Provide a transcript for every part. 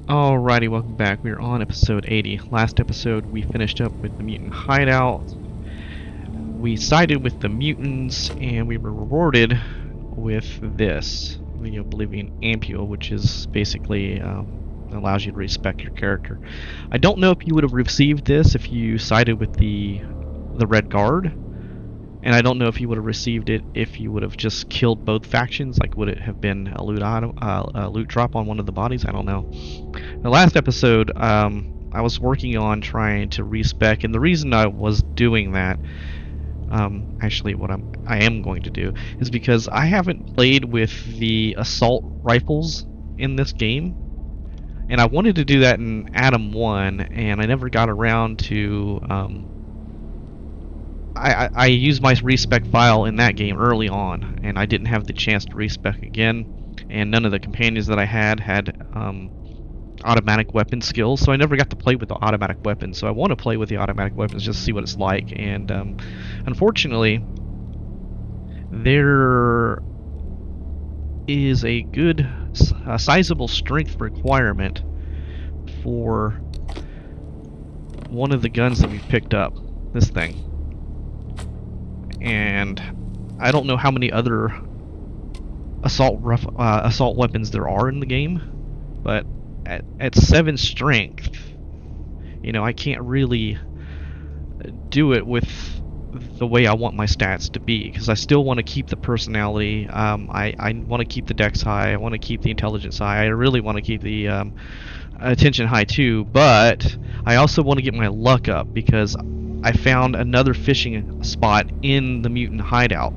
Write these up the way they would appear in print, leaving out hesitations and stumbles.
Alrighty, welcome back. We're on episode 80. Last episode, we finished up with the mutant hideout. We sided with the mutants, and we were rewarded with this, the Oblivion Ampule, which is basically allows you to respec your character. I don't know if you would have received this if you sided with the Red Guard, and I don't know if you would have received it if you would have just killed both factions. Like, would it have been a loot item, a loot drop on one of the bodies? I don't know. The last episode, I was working on trying to respec, and the reason I was doing that, actually, what I am going to do is because I haven't played with the assault rifles in this game, and I wanted to do that in Atom 1, and I never got around to. I used my respec file in that game early on, and I didn't have the chance to respec again, and none of the companions that I had automatic weapon skills, so I never got to play with the automatic weapons. So I want to play with the automatic weapons just to see what it's like, and unfortunately there is a good sizable strength requirement for one of the guns that we picked up, this thing. And I don't know how many other assault weapons there are in the game, but at 7 strength, you know, I can't really do it with the way I want my stats to be, because I still want to keep the personality. I want to keep the dex high. I want to keep the intelligence high. I really want to keep the attention high too, but I also want to get my luck up, because I found another fishing spot in the mutant hideout.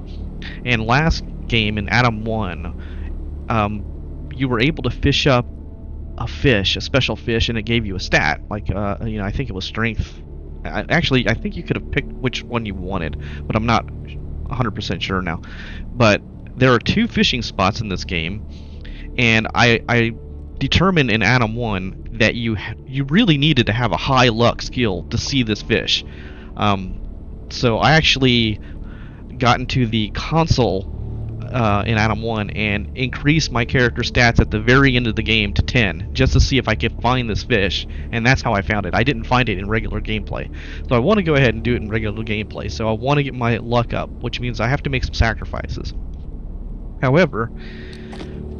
And last game in Atom 1, you were able to fish up a fish, a special fish, and it gave you a stat. Like, I think it was strength. Actually, I think you could have picked which one you wanted, but I'm not 100% sure now. But there are 2 fishing spots in this game, and I determined in Atom 1 that you really needed to have a high luck skill to see this fish. So I actually got into the console in Atom 1 and increased my character stats at the very end of the game to 10, just to see if I could find this fish, and that's how I found it. I didn't find it in regular gameplay. So I want to go ahead and do it in regular gameplay, so I want to get my luck up, which means I have to make some sacrifices. However,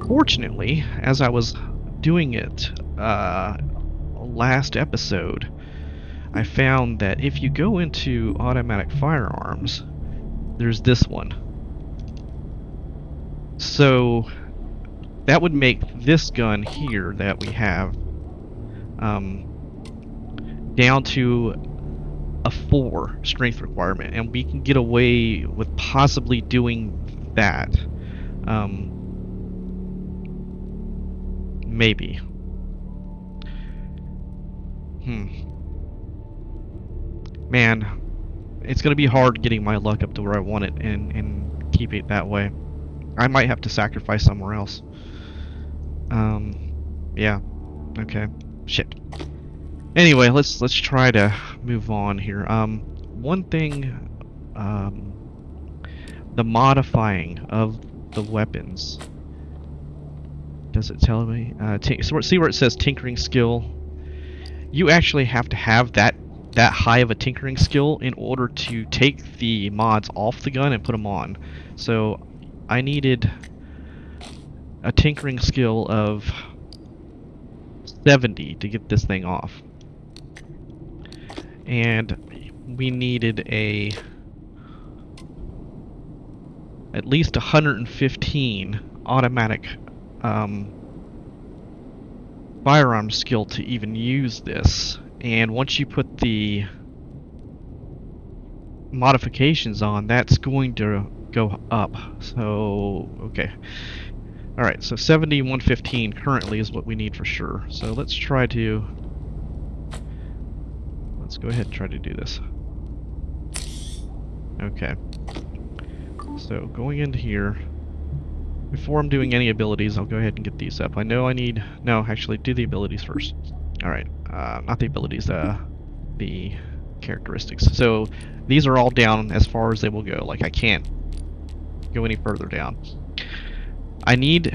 fortunately, as I was doing it last episode, I found that if you go into automatic firearms, there's this one. So that would make this gun here that we have down to a 4 strength requirement, and we can get away with possibly doing that. Maybe. Man, it's going to be hard getting my luck up to where I want it and keep it that way. I might have to sacrifice somewhere else. Yeah. Okay. Shit. Anyway, let's try to move on here. One thing, the modifying of the weapons. Does it tell me? So see where it says tinkering skill? You actually have to have that high of a tinkering skill in order to take the mods off the gun and put them on. So I needed a tinkering skill of 70 to get this thing off. And we needed at least 115 automatic firearm skill to even use this. And once you put the modifications on, that's going to go up. So, okay. Alright, so 70, 115 currently is what we need for sure. So let's go ahead and try to do this. Okay. So going into here, before I'm doing any abilities, I'll go ahead and get these up. I know I need, no, actually do the abilities first. Alright, not the abilities, the characteristics. So these are all down as far as they will go. Like, I can't go any further down. I need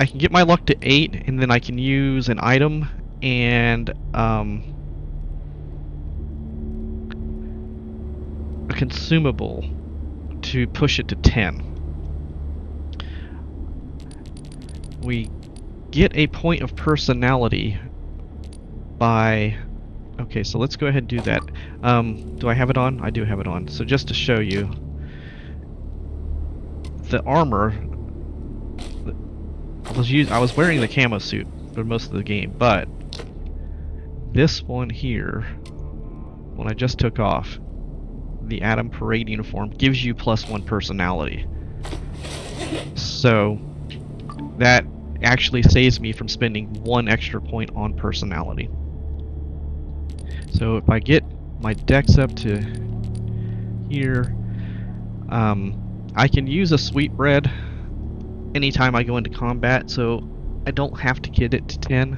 I can get my luck to 8, and then I can use an item and a consumable to push it to 10. We get a point of personality by... Okay, so let's go ahead and do that. Do I have it on? I do have it on. So just to show you, the armor... I was wearing the camo suit for most of the game, but this one here, when I just took off, the Atom Parade uniform gives you +1 personality. So that actually saves me from spending 1 extra point on personality. So if I get my dex up to here, I can use a sweetbread anytime I go into combat, so I don't have to get it to 10.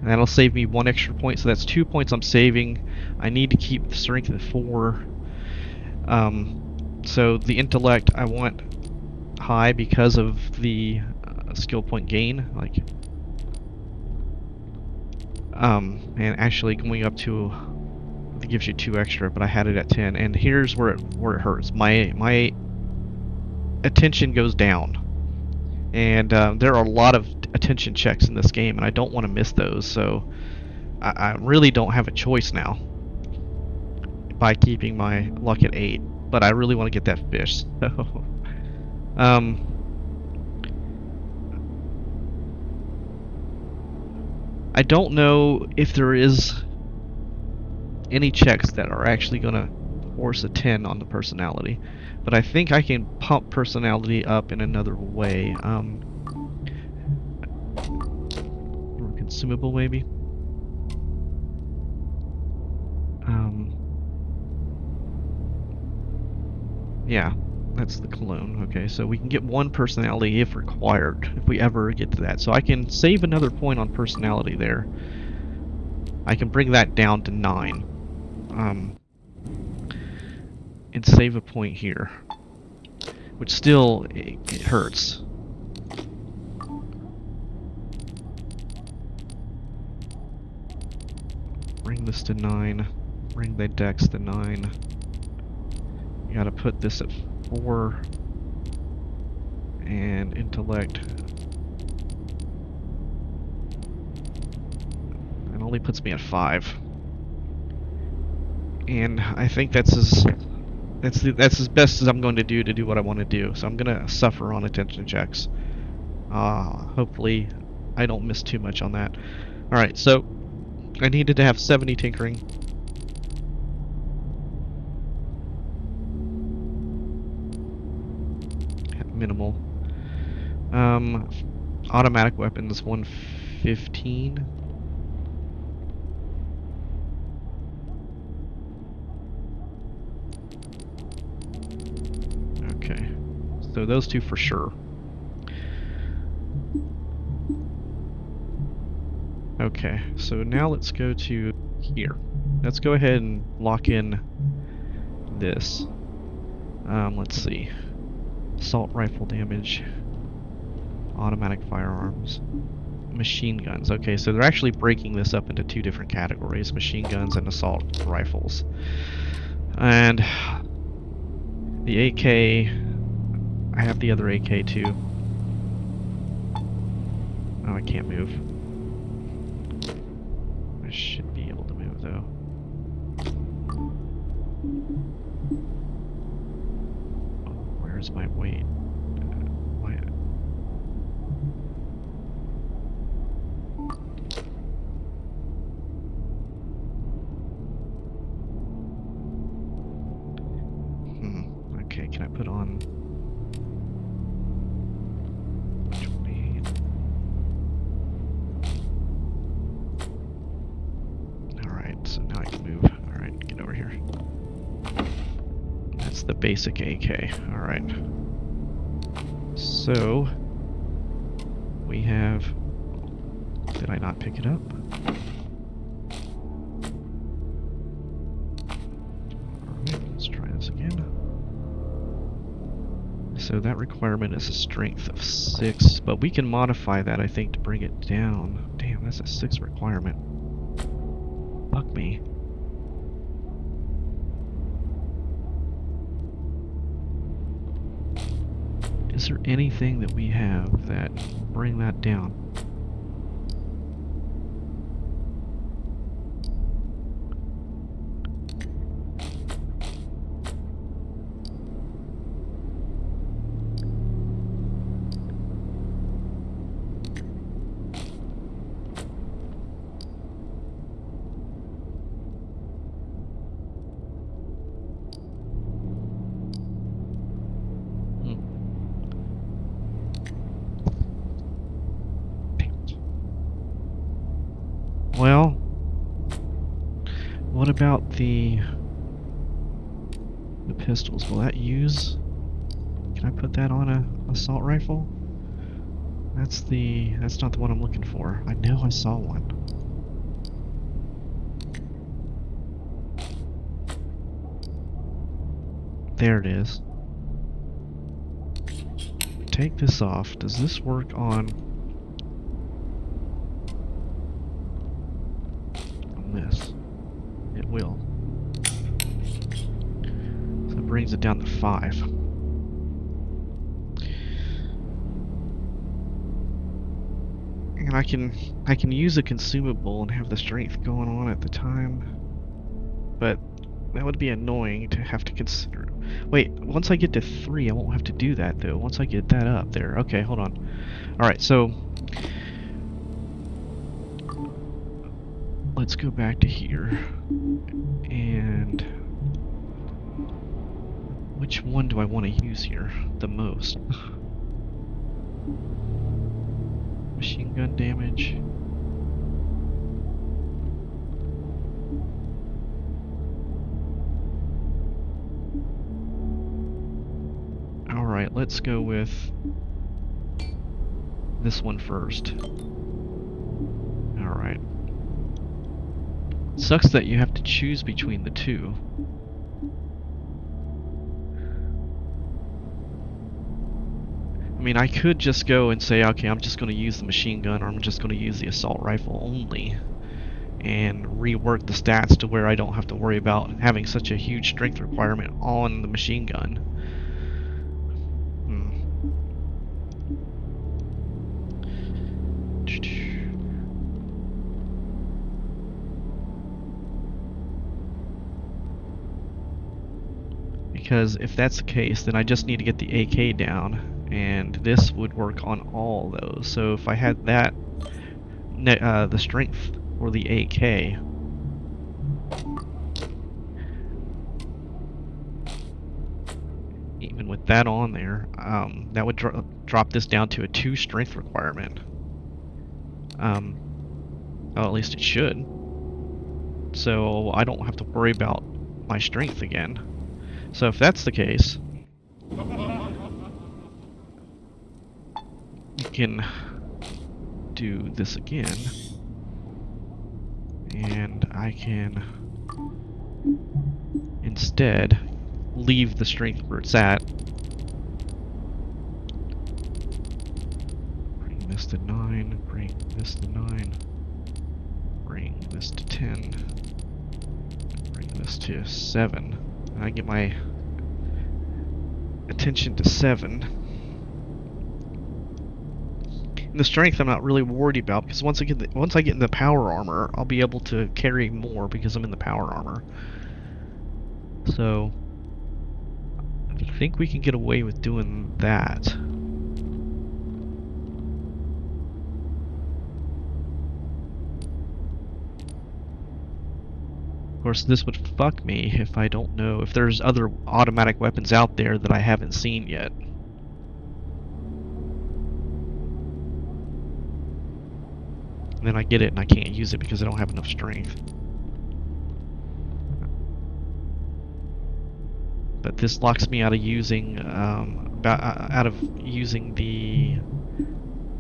And that'll save me 1 extra point, so that's 2 points I'm saving. I need to keep the strength at 4. So the intellect I want high because of the skill point gain, like, and actually going up to, it gives you 2 extra, but I had it at 10. And here's where it hurts. My attention goes down, and there are a lot of attention checks in this game, and I don't want to miss those. So I really don't have a choice now by keeping my luck at 8, but I really want to get that fish. So, I don't know if there is any checks that are actually going to force a 10 on the personality, but I think I can pump personality up in another way. Consumable, maybe? Yeah, that's the cologne. Okay, so we can get 1 personality if required, if we ever get to that. So I can save another point on personality there. I can bring that down to 9. And save a point here. Which still, it hurts. Bring this to 9. Bring the dex to 9. You gotta put this at 4. And intellect. It only puts me at 5. And I think that's as best as I'm going to do what I want to do. So I'm gonna suffer on attention checks. Hopefully I don't miss too much on that. Alright, so I needed to have 70 tinkering. Minimal. Automatic weapons 115. Okay, so those 2 for sure. Okay, so now let's go to here. Let's go ahead and lock in this. Let's see. Assault rifle damage, automatic firearms, machine guns. Okay, so they're actually breaking this up into 2 different categories, machine guns and assault rifles. And the AK, I have the other AK too. Oh, I can't move. I should be able to move though. Where's my weight? Okay, can I put on 28? Alright, so now I can move. Alright, get over here. That's the basic AK. Alright. So, we have... Did I not pick it up? Alright, let's try this again. So that requirement is a strength of 6, but we can modify that, I think, to bring it down. Damn, that's a 6 requirement. Fuck me. Is there anything that we have that bring that down? Well, what about the pistols? Will that use? Can I put that on a assault rifle? That's not the one I'm looking for. I know I saw one. There it is. Take this off. Does this work on this? It will. So it brings it down to 5. And I can use a consumable and have the strength going on at the time, but that would be annoying to have to consider. Wait, once I get to 3, I won't have to do that though. Once I get that up there. Okay, hold on. Alright, so let's go back to here. And which one do I want to use here the most? Machine gun damage. Alright, let's go with this one first. Alright. Sucks that you have to choose between the two. I mean, I could just go and say, okay, I'm just going to use the machine gun, or I'm just going to use the assault rifle only, and rework the stats to where I don't have to worry about having such a huge strength requirement on the machine gun. Because if that's the case, then I just need to get the AK down, and this would work on all those. So if I had that, the strength for the AK, even with that on there, that would drop this down to a 2 strength requirement. Well, at least it should. So I don't have to worry about my strength again. So if that's the case, we can do this again, and I can instead leave the strength where it's at. Bring this to 9, bring this to 9, bring this to 10, bring this to 7. I get my attention to 7. And the strength I'm not really worried about, because once I get in the power armor, I'll be able to carry more because I'm in the power armor. So I think we can get away with doing that. Of course, this would fuck me if I don't know if there's other automatic weapons out there that I haven't seen yet. And then I get it and I can't use it because I don't have enough strength. But this locks me out of using the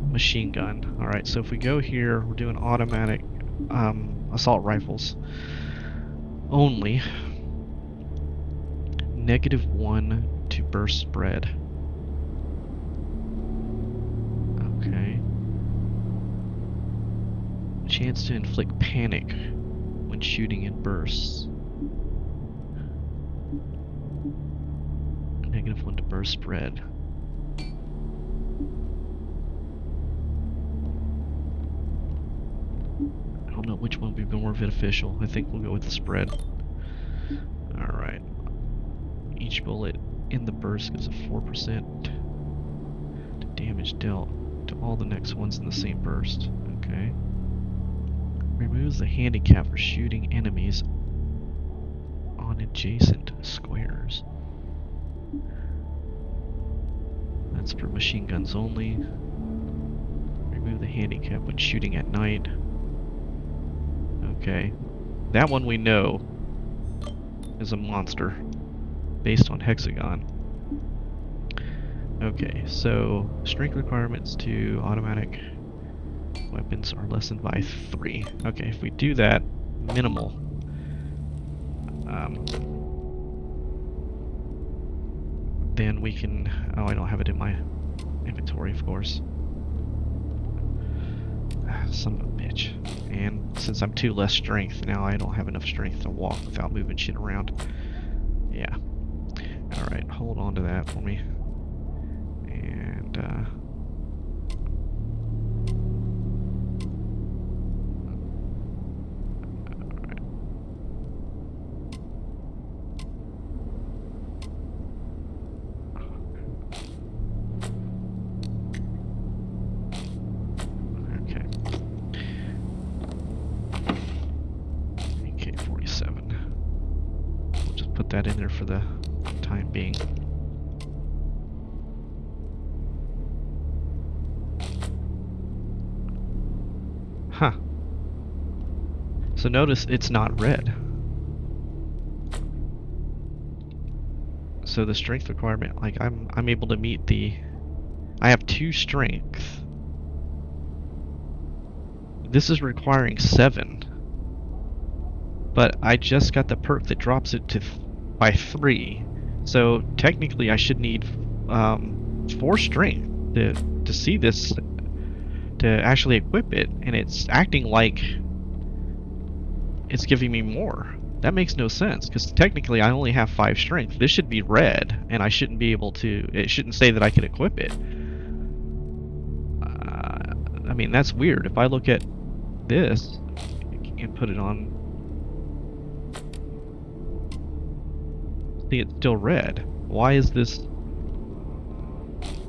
machine gun. All right, so if we go here, we're doing automatic assault rifles only. -1 to burst spread. Okay. Chance to inflict panic when shooting in bursts. -1 to burst spread. I don't know which one would be more beneficial. I think we'll go with the spread. Alright. Each bullet in the burst gives a 4% to damage dealt to all the next ones in the same burst. Okay. Removes the handicap for shooting enemies on adjacent squares. That's for machine guns only. Remove the handicap when shooting at night. Okay. That one we know is a monster based on hexagon. Okay, so strength requirements to automatic weapons are lessened by 3. Okay, if we do that, minimal. Then we can... Oh, I don't have it in my inventory, of course. Son of a bitch. And since I'm 2 less strength, now I don't have enough strength to walk without moving shit around. Yeah. Alright, hold on to that for me. And, that in there for the time being. Huh. So notice it's not red. So the strength requirement, like I'm able to meet the... I have 2 strength. This is requiring 7. But I just got the perk that drops it to by 3, so technically I should need 4 strength to see this, to actually equip it, and it's acting like it's giving me more. That makes no sense, because technically I only have 5 strength. This should be red, and I shouldn't be able to... It shouldn't say that I can equip it. I mean, that's weird. If I look at this and put it on... See, it's still red. Why is this...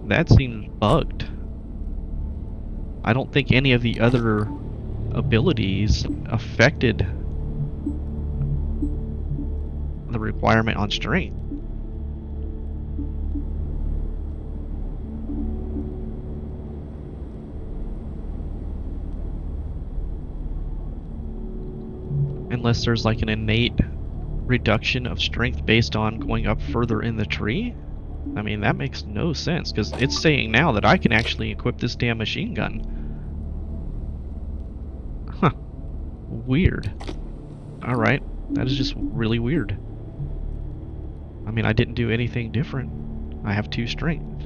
That seems bugged. I don't think any of the other abilities affected the requirement on strength. Unless there's like an innate reduction of strength based on going up further in the tree? I mean, that makes no sense, because it's saying now that I can actually equip this damn machine gun. Huh. Weird. Alright, that is just really weird. I mean, I didn't do anything different. I have 2 strength.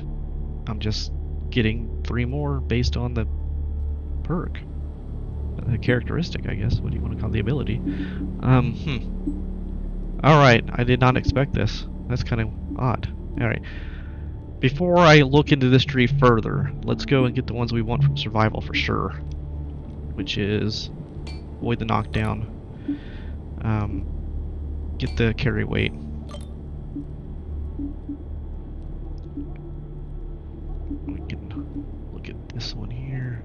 I'm just getting 3 more based on the perk. The characteristic, I guess. What do you want to call the ability? Alright, I did not expect this. That's kind of odd. Alright. Before I look into this tree further, let's go and get the ones we want from survival for sure. Which is... avoid the knockdown. Get the carry weight. We can look at this one here.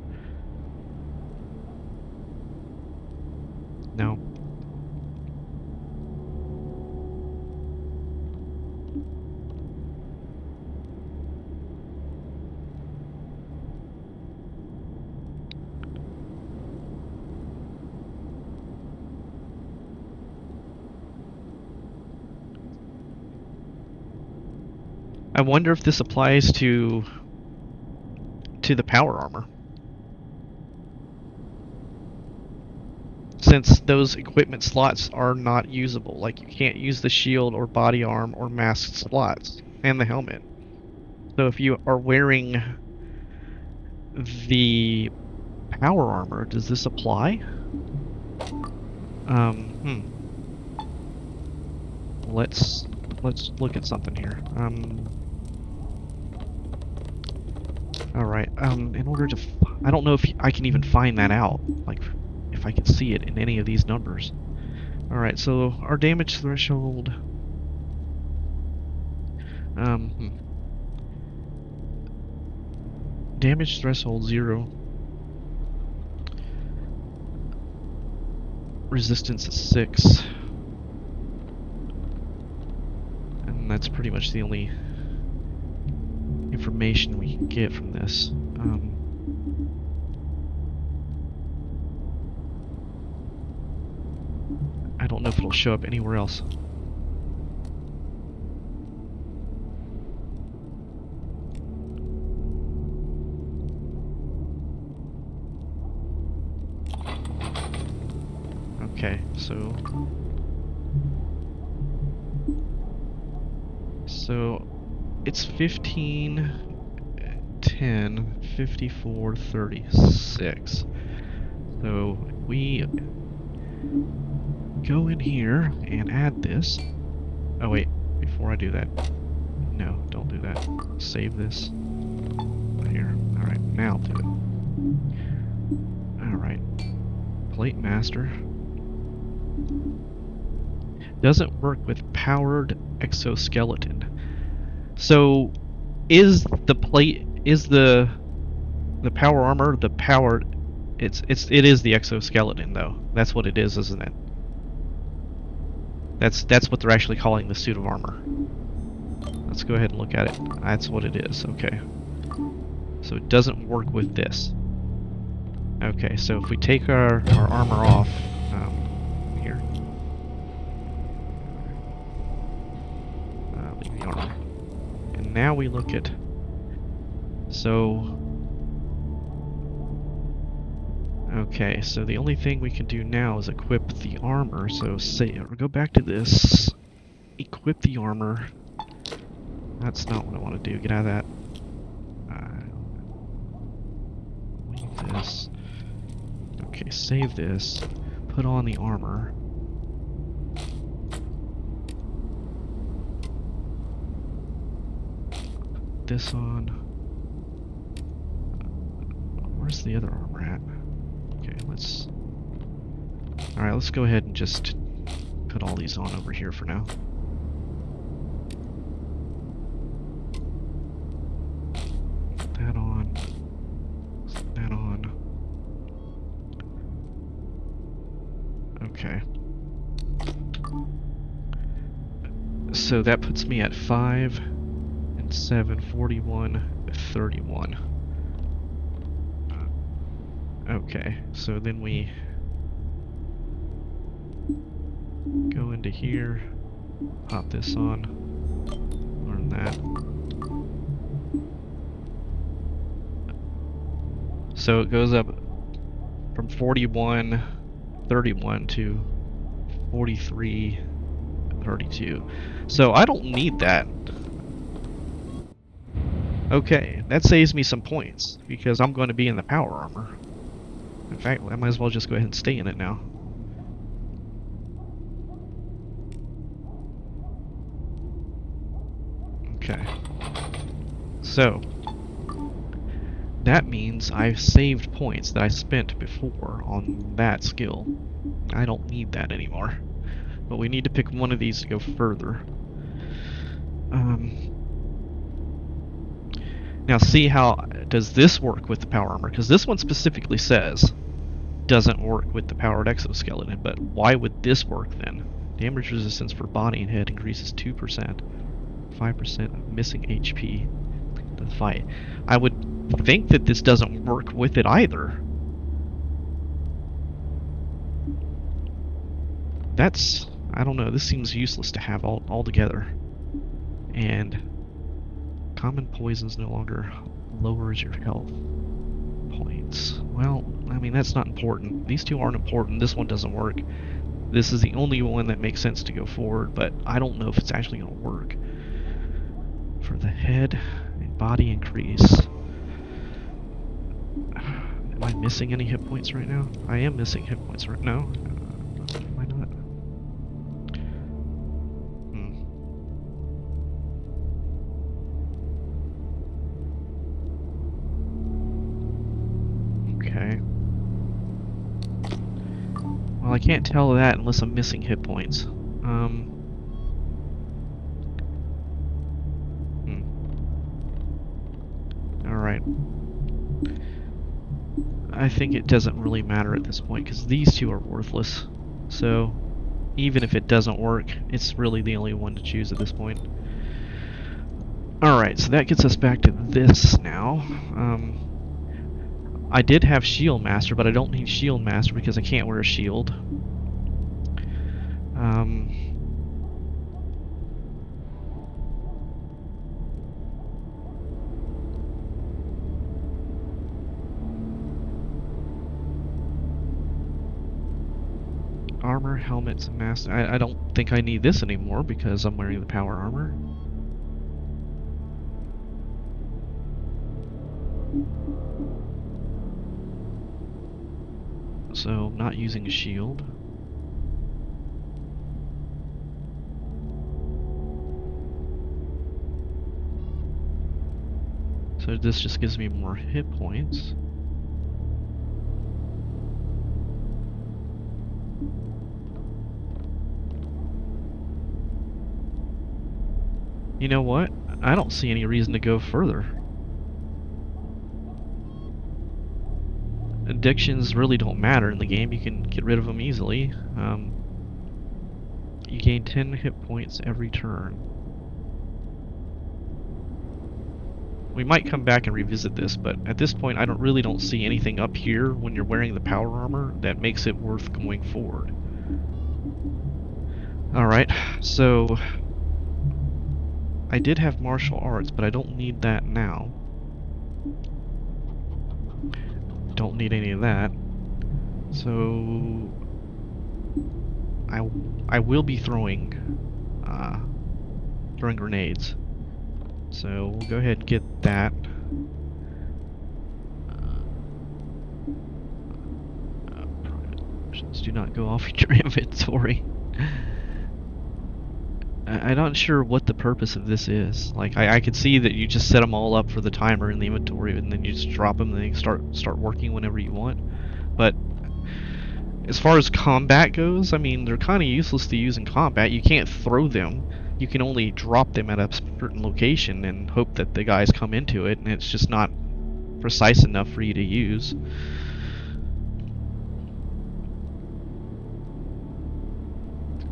No. I wonder if this applies to the power armor. Since those equipment slots are not usable, like you can't use the shield or body arm or mask slots and the helmet. So if you are wearing the power armor, does this apply? Let's look at something here. All right. In order to, I don't know if I can even find that out. Like, if I can see it in any of these numbers. All right. So our damage threshold. Damage threshold 0. Resistance is 6. And that's pretty much the only information we can get from this. I don't know if it'll show up anywhere else. Okay, so it's 15, 10, 54, 36. So we go in here and add this. Oh wait, before I do that, no, don't do that. Save this here. All right, now do it. All right, plate master. Doesn't work with powered exoskeleton. So is the plate, is the power armor the powered, it is the exoskeleton though. That's what it is, isn't it? That's what they're actually calling the suit of armor. Let's go ahead and look at it. That's what it is. Okay. So it doesn't work with this. Okay, so if we take our armor off, here. Leave the armor. And now we look at, so, okay, so the only thing we can do now is equip the armor. So say, go back to this, equip the armor. That's not what I want to do. Get out of that. Leave this. Okay, save this. Put on the armor. Put this on. Where's the other armor at? Okay, let's... Alright, let's go ahead and just put all these on over here for now. Put that on. Put that on. Okay. So that puts me at 5 and 7, 41, 31. Okay, so then we go into here, pop this on, learn that. So it goes up from 41, 31 to 43, 32. So I don't need that. Okay, that saves me some points because I'm going to be in the power armor. In fact, I might as well just go ahead and stay in it now. Okay. So, that means I've saved points that I spent before on that skill. I don't need that anymore. But we need to pick one of these to go further. Now see how, does this work with the power armor? Because this one specifically says, doesn't work with the powered exoskeleton, but why would this work then? Damage resistance for body and head increases 2%, 5% of missing HP to the fight. I would think that this doesn't work with it either. That's, I don't know, this seems useless to have altogether. And common poisons no longer lowers your health points. Well, I mean, that's not important. These two aren't important. This one doesn't work. This is the only one that makes sense to go forward, but I don't know if it's actually going to work. For the head and body increase. Am I missing any hit points right now? I am missing hit points right now. Am I not? Hmm. Okay. Well, I can't tell that unless I'm missing hit points. Alright. I think it doesn't really matter at this point, because these two are worthless. So, even if it doesn't work, it's really the only one to choose at this point. Alright, so that gets us back to this now. I did have Shield Master, but I don't need Shield Master because I can't wear a shield. Armor, helmets, and mask. I don't think I need this anymore because I'm wearing the power armor. So, not using a shield. So this just gives me more hit points. You know what? I don't see any reason to go further. Addictions really don't matter in the game. You can get rid of them easily. You gain 10 hit points every turn. We might come back and revisit this, but at this point I really don't see anything up here when you're wearing the power armor that makes it worth going forward. Alright, so I did have martial arts, but I don't need that now. Don't need any of that. So I will be throwing grenades. So we'll go ahead and get that. Options do not go off your inventory. I'm not sure what the purpose of this is. Like, I could see that you just set them all up for the timer in the inventory, and then you just drop them, and they start working whenever you want. But as far as combat goes, I mean, they're kind of useless to use in combat. You can't throw them. You can only drop them at a certain location and hope that the guys come into it, and it's just not precise enough for you to use.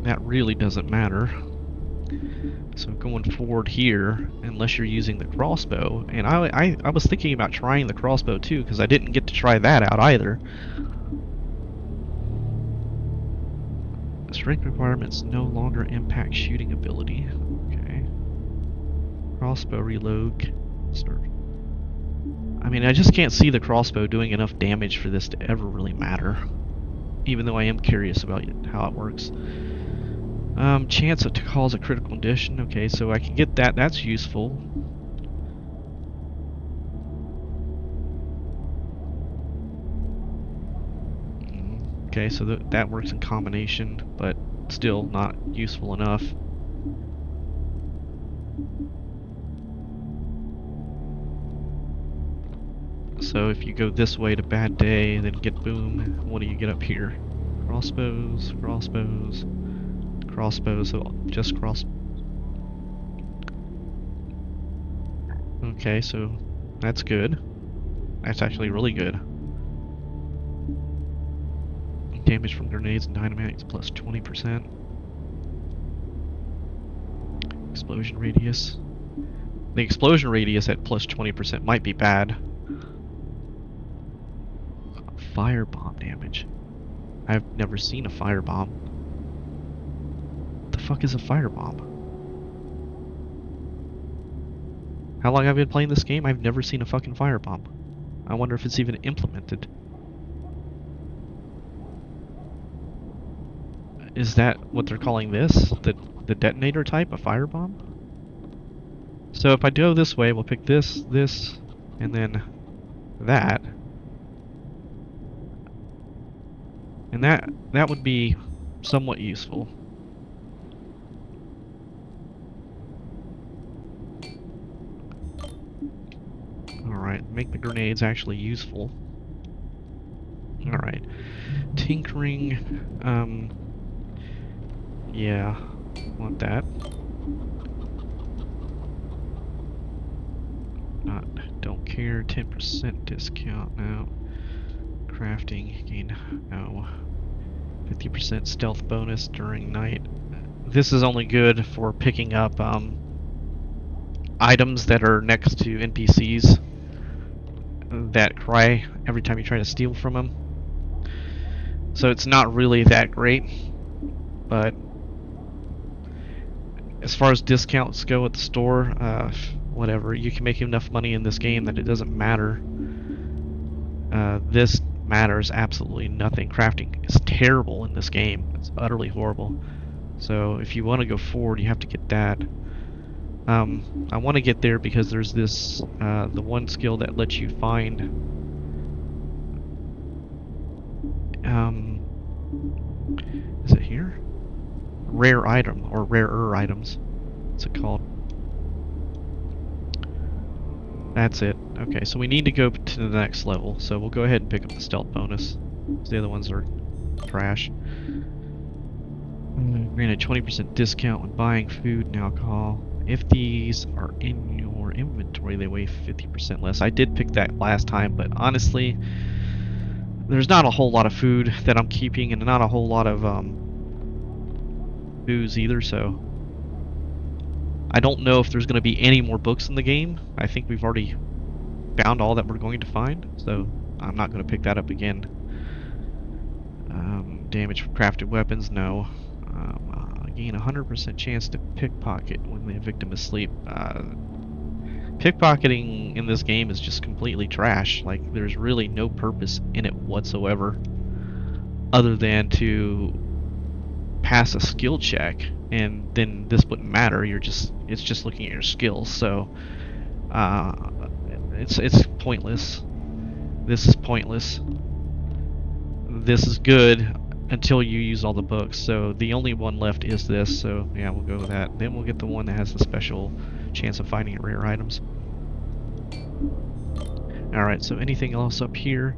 That really doesn't matter. So going forward here, unless you're using the crossbow, and I was thinking about trying the crossbow too, because I didn't get to try that out either. Strength requirements no longer impact shooting ability. Okay. Crossbow reload. Start. I mean, I just can't see the crossbow doing enough damage for this to ever really matter. Even though I am curious about how it works. Chance to cause a critical condition. Okay, so I can get that. That's useful. Okay, so that works in combination, but still not useful enough. So if you go this way to bad day, then get boom, what do you get up here? Crossbows, crossbows, crossbows, so just cross. Okay, so that's good. That's actually really good. Damage from grenades and dynamites plus 20%. Explosion radius. The explosion radius at plus 20% might be bad. Firebomb damage. I've never seen a firebomb. What the fuck is a firebomb? How long have I been playing this game? I've never seen a fucking firebomb. I wonder if it's even implemented. Is that what they're calling this? The detonator type, a firebomb? So if I go this way, we'll pick this, this, and then that. And that would be somewhat useful. Alright, make the grenades actually useful. Alright. Tinkering, yeah, want that. Don't care, 10% discount now. Crafting, gain, no. 50% stealth bonus during night. This is only good for picking up, items that are next to NPCs that cry every time you try to steal from them. So it's not really that great, but as far as discounts go at the store, whatever, you can make enough money in this game that it doesn't matter. This matters absolutely nothing. Crafting is terrible in this game. It's utterly horrible. So if you want to go forward, you have to get that. I want to get there because there's this, the one skill that lets you find, is it here? Rare item, or rarer items. What's it called? That's it. Okay, so we need to go to the next level, so we'll go ahead and pick up the stealth bonus. The other ones are trash. Granted 20% discount when buying food and alcohol. If these are in your inventory, they weigh 50% less. I did pick that last time, but honestly, there's not a whole lot of food that I'm keeping, and not a whole lot of booze either, so I don't know if there's going to be any more books in the game. I think we've already found all that we're going to find, so I'm not going to pick that up again. Damage from crafted weapons, no. Gain 100% chance to pickpocket when the victim is asleep. Pickpocketing in this game is just completely trash. Like, there's really no purpose in it whatsoever, other than to pass a skill check, and then this wouldn't matter. It's just looking at your skills. So it's pointless. This is pointless. This is good until you use all the books. So the only one left is this. So yeah, we'll go with that. Then we'll get the one that has the special chance of finding rare items. Alright, so anything else up here?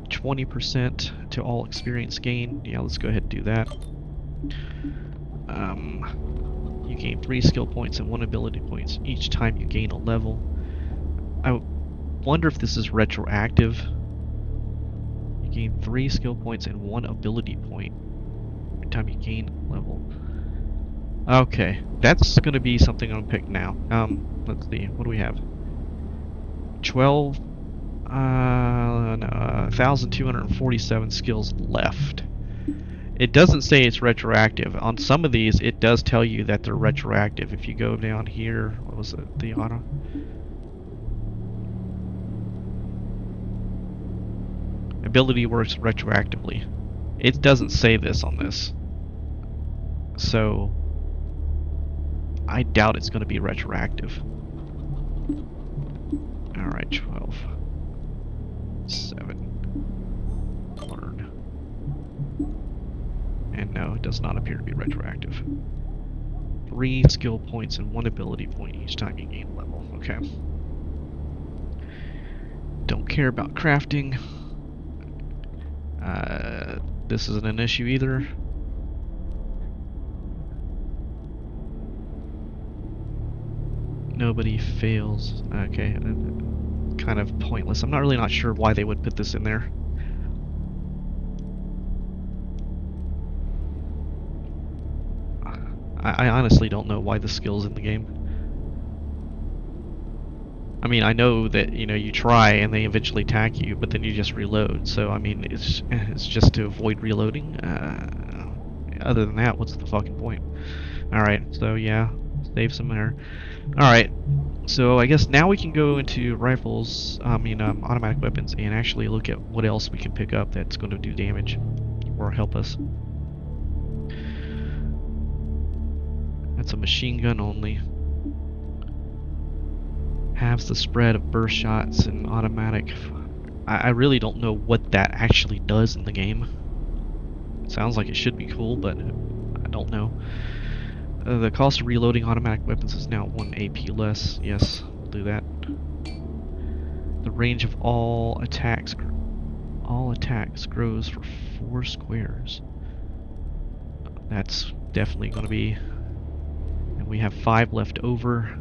20% to all experience gain. Yeah, let's go ahead and do that. You gain 3 skill points and 1 ability points each time you gain a level. I wonder if this is retroactive. You gain 3 skill points and 1 ability point every time you gain a level. Okay, that's going to be something I'm going to pick now. Let's see, what do we have? 1,247 skills left. It doesn't say it's retroactive. On some of these, it does tell you that they're retroactive. If you go down here, what was it? The auto? Ability works retroactively. It doesn't say this on this. So, I doubt it's going to be retroactive. Alright, 12. 7. Learn. And no, it does not appear to be retroactive. 3 skill points and 1 ability point each time you gain a level. Okay. Don't care about crafting. This isn't an issue either. Nobody fails. Okay, kind of pointless. I'm not sure why they would put this in there. I honestly don't know why the skill's in the game. I mean, I know that, you know, you try and they eventually attack you, but then you just reload. So, I mean, it's just to avoid reloading. Other than that, what's the fucking point? Alright, so yeah, save some there. Alright, so I guess now we can go into rifles, automatic weapons, and actually look at what else we can pick up that's going to do damage or help us. That's a machine gun only. Halves the spread of burst shots and automatic. I really don't know what that actually does in the game. Sounds like it should be cool, but I don't know. The cost of reloading automatic weapons is now 1 AP less. Yes, we'll do that. The range of all attacks grows for 4 squares. That's definitely going to be... And we have 5 left over.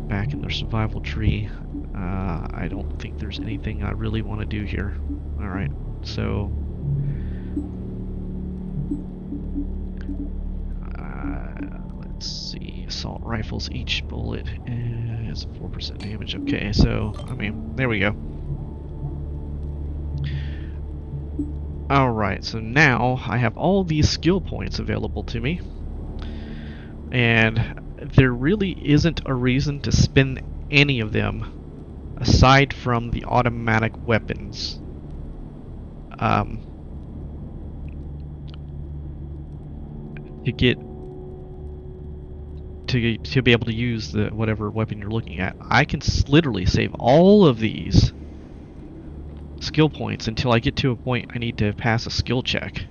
Back in their survival tree. I don't think there's anything I really want to do here. Alright, so... let's see. Assault rifles, each bullet is 4% damage. Okay, so, I mean, there we go. Alright, so now I have all these skill points available to me. And there really isn't a reason to spend any of them aside from the automatic weapons. To be able to use the whatever weapon you're looking at. I can literally save all of these skill points until I get to a point I need to pass a skill check.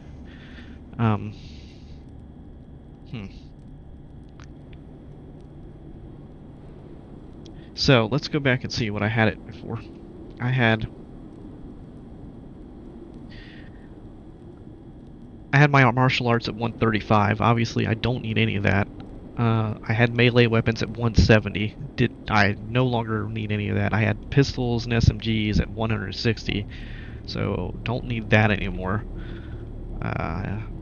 So let's go back and see what I had it before. I had my martial arts at 135. Obviously, I don't need any of that. I had melee weapons at 170. I no longer need any of that. I had pistols and SMGs at 160, so don't need that anymore.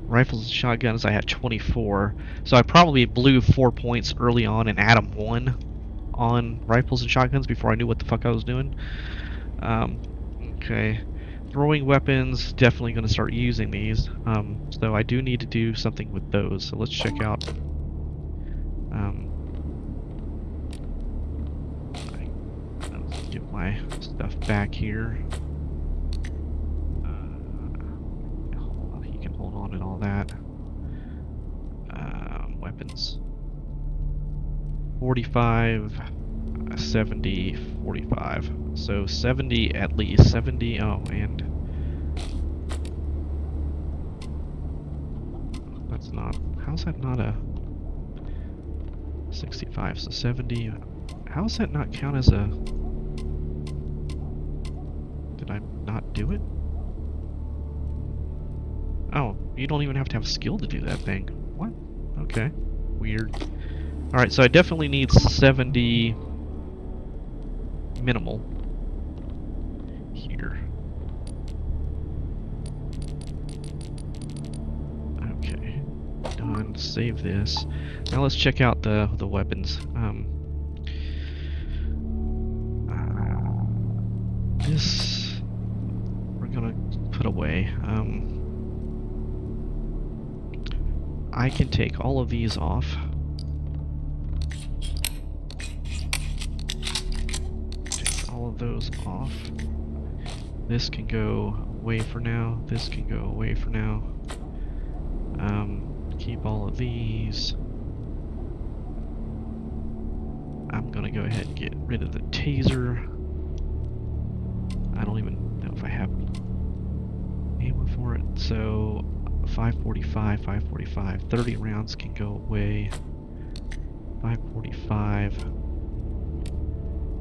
Rifles and shotguns, I had 24. So I probably blew 4 points early on in Atom 1 on rifles and shotguns before I knew what the fuck I was doing. Okay. Throwing weapons, definitely going to start using these. So I do need to do something with those. So let's check out. Let's get my stuff back here. You can hold on and all that. Weapons. 45, 70, 45. So 70 at least. 70, oh, and... That's not... How's that not a... 65, so 70... How's that not count as a... Did I not do it? Oh, you don't even have to have skill to do that thing. What? Okay. Weird. Alright, so I definitely need 70 minimal here. Okay. Done. Save this. Now let's check out the weapons. This we're gonna put away. I can take all of these off. Take all of those off. This can go away for now. This can go away for now. Keep all of these. I'm gonna go ahead and get rid of the taser. I don't even know if I have ammo for it. So 545, 545. 30 rounds can go away. 545.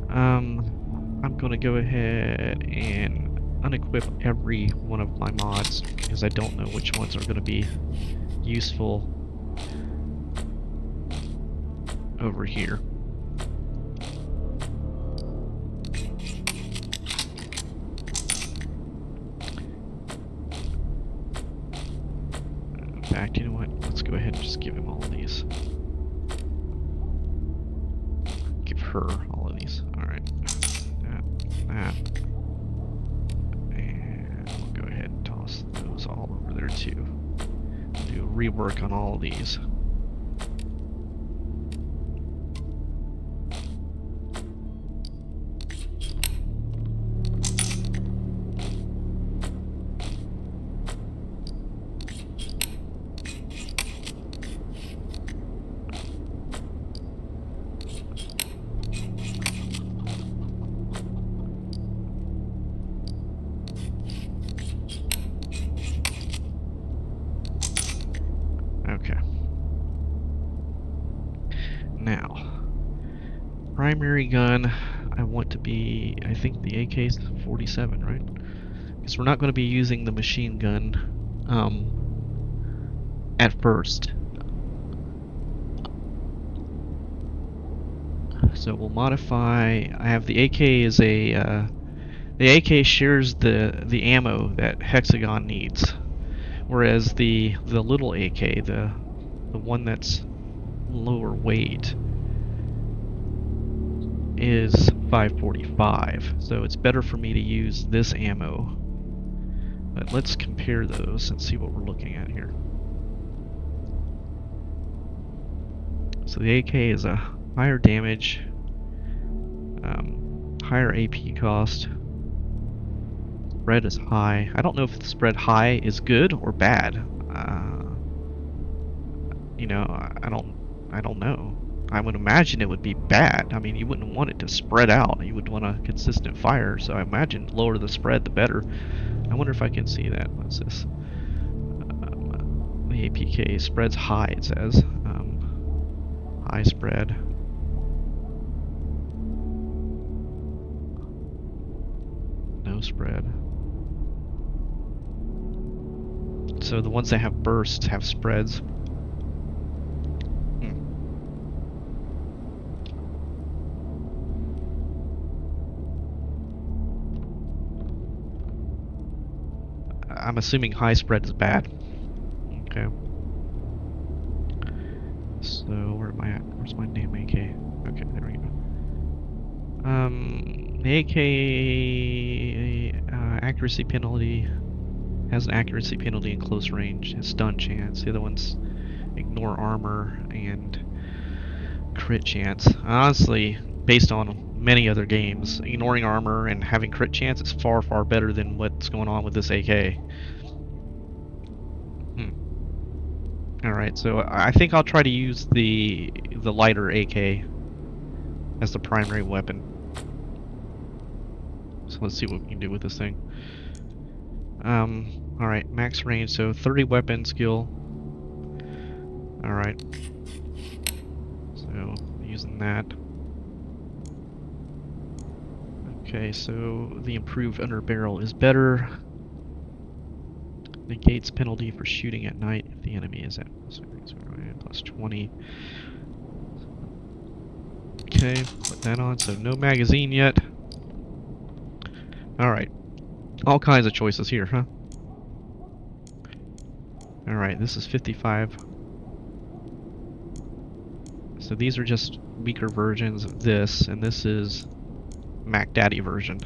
I'm gonna go ahead and unequip every one of my mods because I don't know which ones are gonna be useful over here. In fact, you know what? Let's go ahead and just give him all of these. Give her all of these. Alright. That. And we'll go ahead and toss those all over there too. Do a rework on all of these. primary gun, I want to be, I think the AK's 47, right? Because we're not going to be using the machine gun at first. So we'll modify. I have the AK is a the AK shares the ammo that Hexagon needs, whereas the little AK, the one that's lower weight, is 545. So it's better for me to use this ammo. But let's compare those and see what we're looking at here. So the AK is a higher damage, higher AP cost. Spread is high. I don't know if the spread high is good or bad. You know, I don't know. I would imagine it would be bad. I mean, you wouldn't want it to spread out. You would want a consistent fire. So I imagine the lower the spread, the better. I wonder if I can see that. What's this? The APK spreads high, it says. High spread. No spread. So the ones that have bursts have spreads. I'm assuming high spread is bad. Okay. So where am I at? Where's my name AK? Okay, there we go. The AK accuracy penalty has an accuracy penalty in close range, has stun chance. The other ones ignore armor and crit chance. Honestly, based on many other games, ignoring armor and having crit chance is far, far better than what's going on with this AK. Alright, so I think I'll try to use the lighter AK as the primary weapon. So let's see what we can do with this thing. Alright, max range, so 30 weapon skill. Alright. So, using that. Okay, so the improved underbarrel is better. Negates penalty for shooting at night if the enemy is at plus 20. Okay, put that on, so no magazine yet. Alright. All kinds of choices here, huh? Alright, this is 55. So these are just weaker versions of this, and this is Mac Daddy version.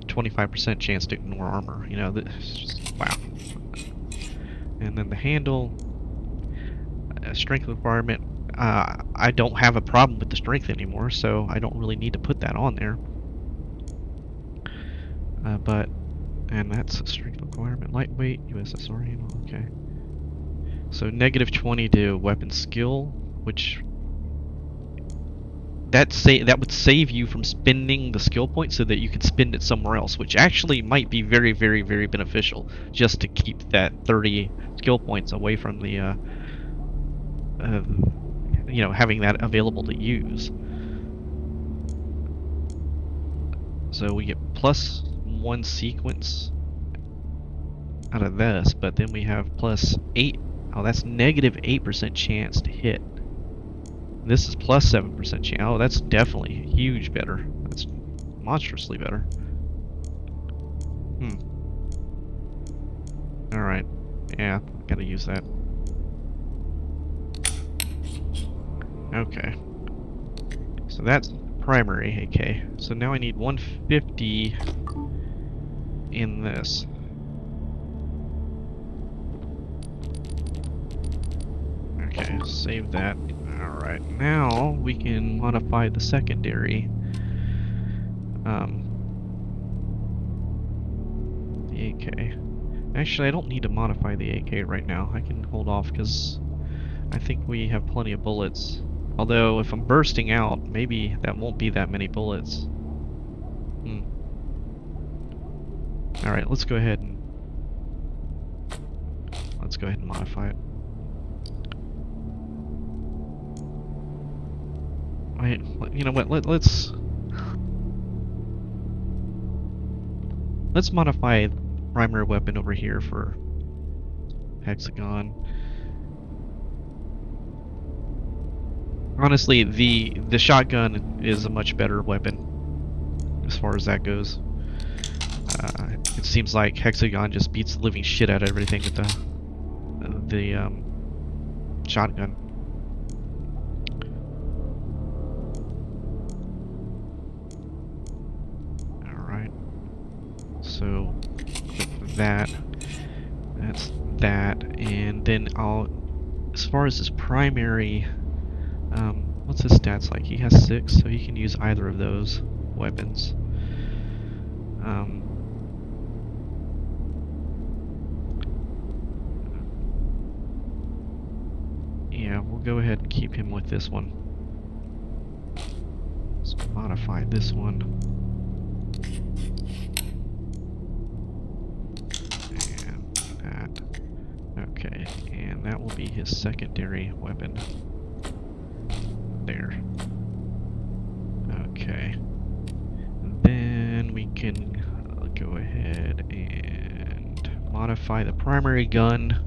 25% chance to ignore armor. You know, this is just, wow. And then the handle, strength requirement. I don't have a problem with the strength anymore, so I don't really need to put that on there. And that's a strength requirement. Lightweight, USSR handle, okay. So negative 20 to weapon skill, which that would save you from spending the skill point so that you could spend it somewhere else, which actually might be very, very, very beneficial, just to keep that 30 skill points away from the, you know, having that available to use. So we get plus 1 sequence out of this, but then we have plus 8. Oh, that's negative 8% chance to hit. This is plus 7% chance. Oh, that's definitely huge better. That's monstrously better. Alright. Yeah, gotta use that. Okay. So that's primary AK. So now I need 150 in this. Okay, save that. Alright, now we can modify the secondary. The AK. Actually, I don't need to modify the AK right now. I can hold off because I think we have plenty of bullets. Although, if I'm bursting out, maybe that won't be that many bullets. Alright, let's go ahead and modify it. Wait, you know what? Let's modify primary weapon over here for hexagon. Honestly, the shotgun is a much better weapon as far as that goes. It seems like hexagon just beats the living shit out of everything with the shotgun. All right. So that's that, and then as far as his primary. What's his stats like? He has 6, so he can use either of those weapons. Yeah, we'll go ahead and keep him with this one. Let's modify this one. And that. Okay, and that will be his secondary weapon. There. Okay. And then we can go ahead and modify the primary gun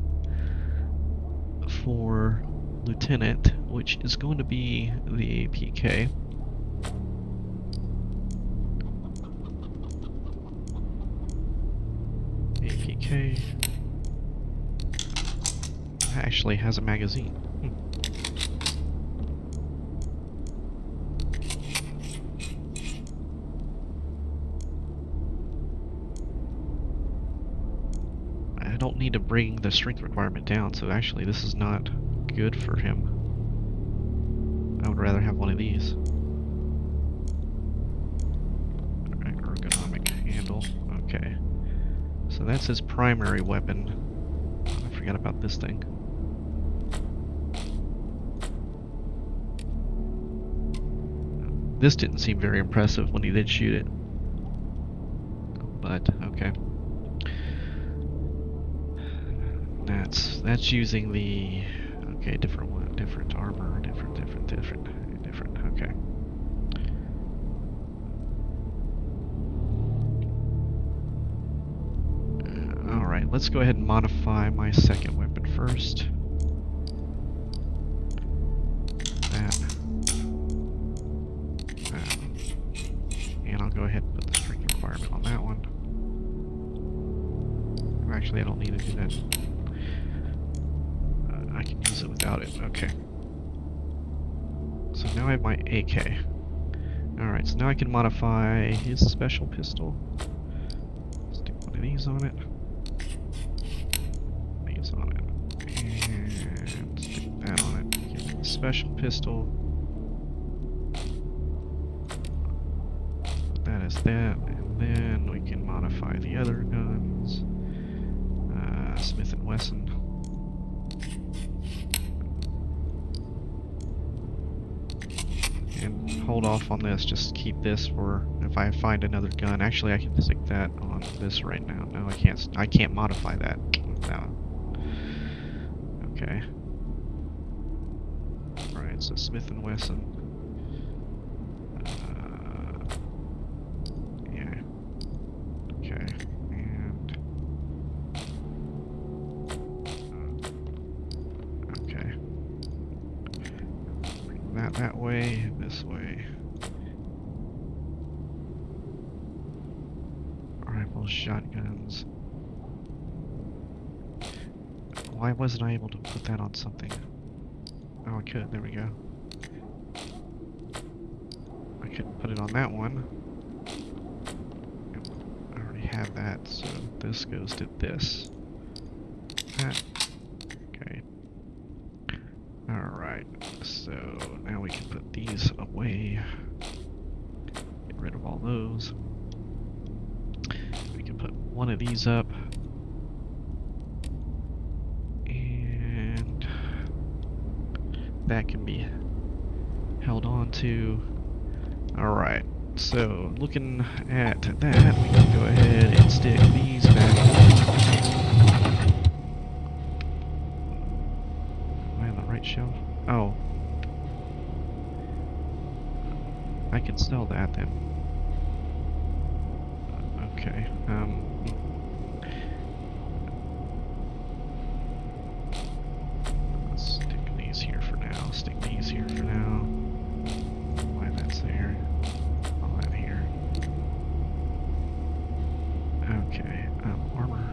for Lieutenant, which is going to be the APK. APK actually has a magazine. I don't need to bring the strength requirement down, so actually this is not good for him. I would rather have one of these. Alright, ergonomic handle. Okay. So that's his primary weapon. I forgot about this thing. This didn't seem very impressive when he did shoot it. But, okay. That's using the... Okay, different one, different armor, different, okay. Alright, let's go ahead and modify my second weapon first. And I'll go ahead and put the strength requirement on that one. Actually, I don't need to do that. I can use it without it. Okay. So now I have my AK. Alright, so now I can modify his special pistol. Stick one of these on it. These on it. And stick that on it. Give it the special pistol. That is that. And then we can modify the other guns. Smith & Wesson. And hold off on this, just keep this for if I find another gun. Actually, I can stick that on this right now. No, I can't modify that. No. Okay. Alright, so Smith & Wesson. Yeah. Okay. And... okay. Bring that way, this way. Rifles, shotguns. Why wasn't I able to put that on something? Oh, I could. There we go. I couldn't put it on that one. I already have that, so this goes to this. That. Okay. Alright, so now we can put these away. Get rid of all those. We can put one of these up. And that can be held on to. Alright, so looking at that, we can go ahead and stick these back. Am I on the right shelf? Oh. can sell that then. Okay. Let's stick these here for now. Stick these here for now. Why that's there. All that here. Okay. Armor.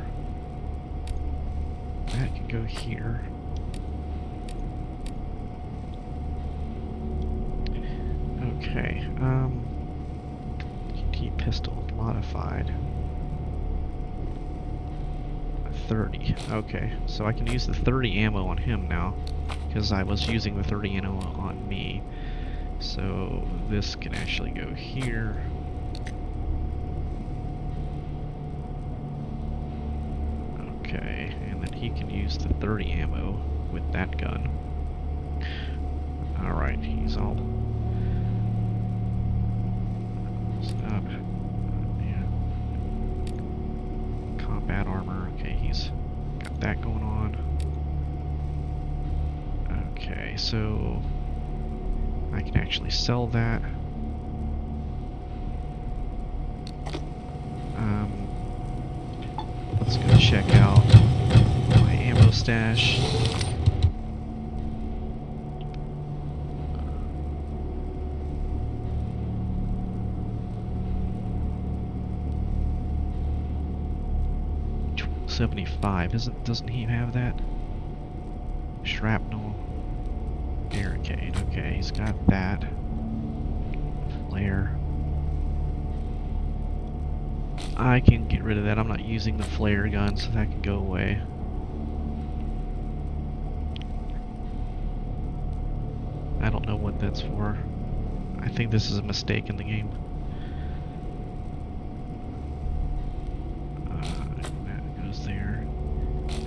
That can go here. Okay, QT pistol modified. 30. Okay, so I can use the 30 ammo on him now, because I was using the 30 ammo on me. So this can actually go here. Okay, and then he can use the 30 ammo with that gun. Alright, he's all up. Yeah. Combat armor. Okay, he's got that going on. Okay, so I can actually sell that. Let's go check out my ammo stash. $75. Doesn't he have that? Shrapnel. Barricade. Okay, he's got that. Flare. I can get rid of that. I'm not using the flare gun, so that can go away. I don't know what that's for. I think this is a mistake in the game. That goes there.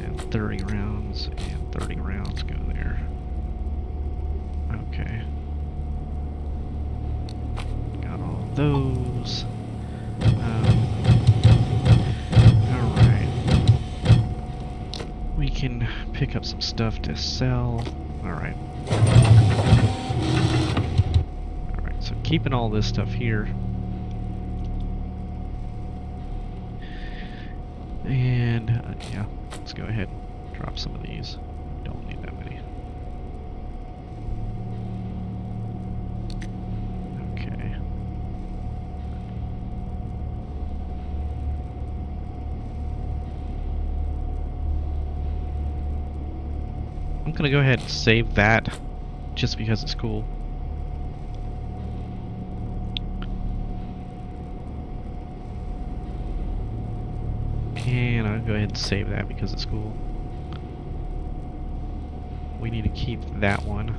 And 30 rounds, and 30 rounds go there. Okay. Got all those. Alright. We can pick up some stuff to sell. Alright. Alright, so keeping all this stuff here. And, yeah, let's go ahead and drop some of these. Don't need that many. Okay. I'm gonna go ahead and save that just because it's cool. And I'll go ahead and save that because it's cool. We need to keep that one.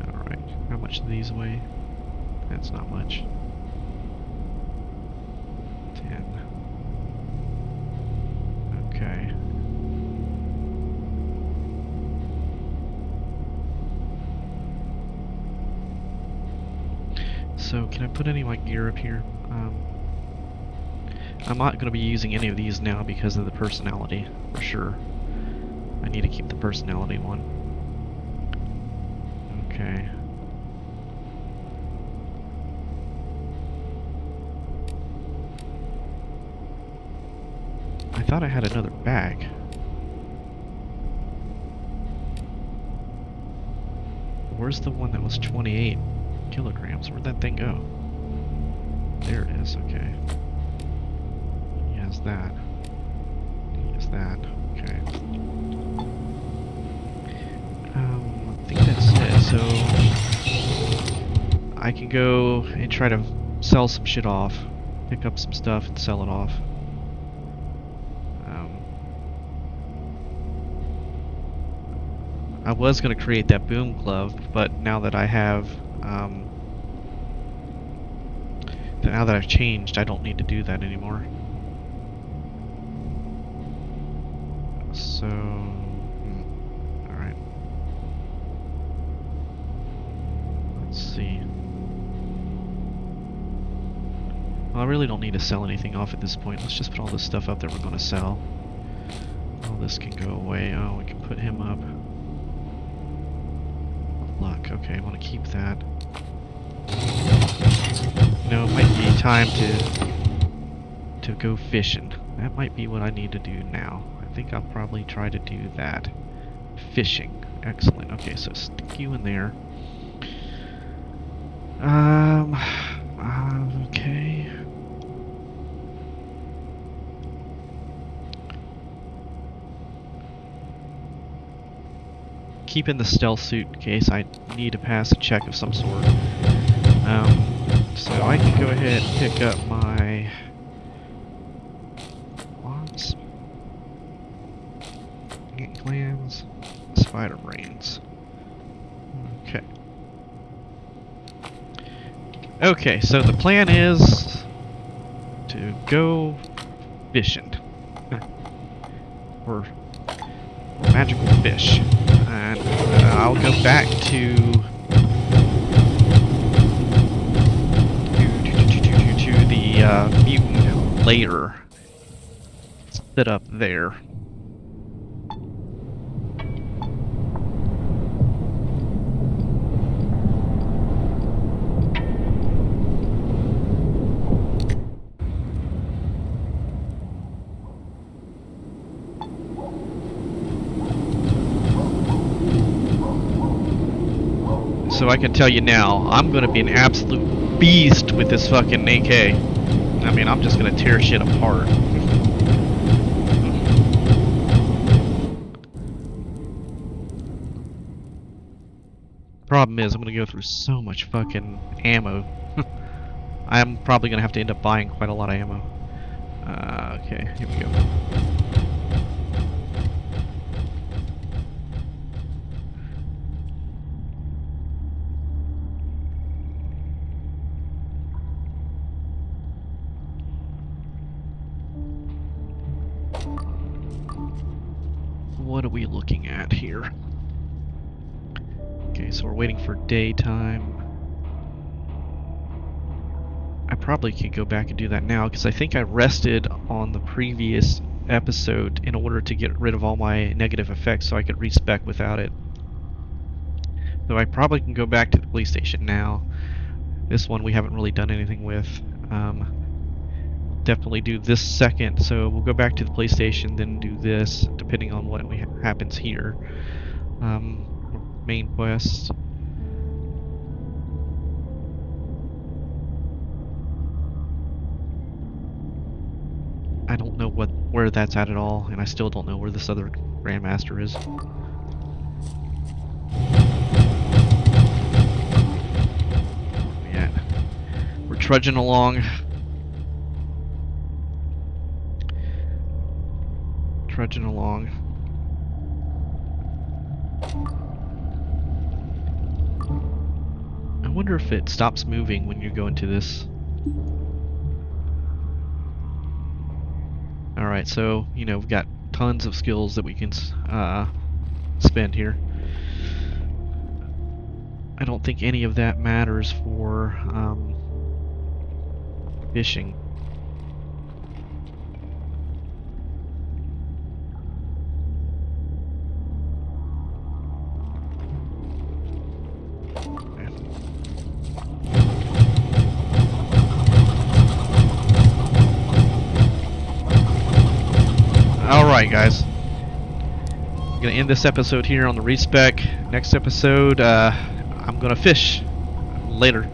Alright, how much do these weigh? That's not much. 10. Okay. So, can I put any of my gear up here? I'm not going to be using any of these now because of the personality, for sure. I need to keep the personality one. Okay. I thought I had another bag. Where's the one that was 28 kilograms? Where'd that thing go? There it is, okay. He has that. He has that, okay. I think that's it, so I can go and try to sell some shit off. Pick up some stuff and sell it off. I was going to create that boom glove, but now that I have, now that I've changed, I don't need to do that anymore. So, alright. Let's see. Well, I really don't need to sell anything off at this point. Let's just put all this stuff up that we're going to sell. All this can go away. Oh, we can put him up. luck. Okay, I want to keep that. You know, it might be time to go fishing. That might be what I need to do now. I think I'll probably try to do that. Fishing. Excellent. Okay, so stick you in there. Okay. Keep in the stealth suit in case I need to pass a check of some sort. So I can go ahead and pick up my wands, ant glands, spider brains. Okay. Okay, so the plan is to go fishing for magical fish, and I'll go back to the mutant later. Set up there. So I can tell you now, I'm gonna be an absolute beast with this fucking AK. I mean, I'm just gonna tear shit apart. Problem is, I'm gonna go through so much fucking ammo. I'm probably gonna have to end up buying quite a lot of ammo. Okay, here we go. What are we looking at here? Okay, so we're waiting for daytime. I probably could go back and do that now, because I think I rested on the previous episode in order to get rid of all my negative effects so I could respec without it. So I probably can go back to the police station now. This one we haven't really done anything with. Definitely do this second, so we'll go back to the police station, then do this, depending on what happens here. Main quest. I don't know where that's at all, and I still don't know where this other Grandmaster is. Yeah, we're trudging along. Trudging along. I wonder if it stops moving when you go into this. Alright, so, you know, we've got tons of skills that we can spend here. I don't think any of that matters for fishing. Alright guys, I'm gonna end this episode here on the Respec. Next episode, I'm gonna fish. Later.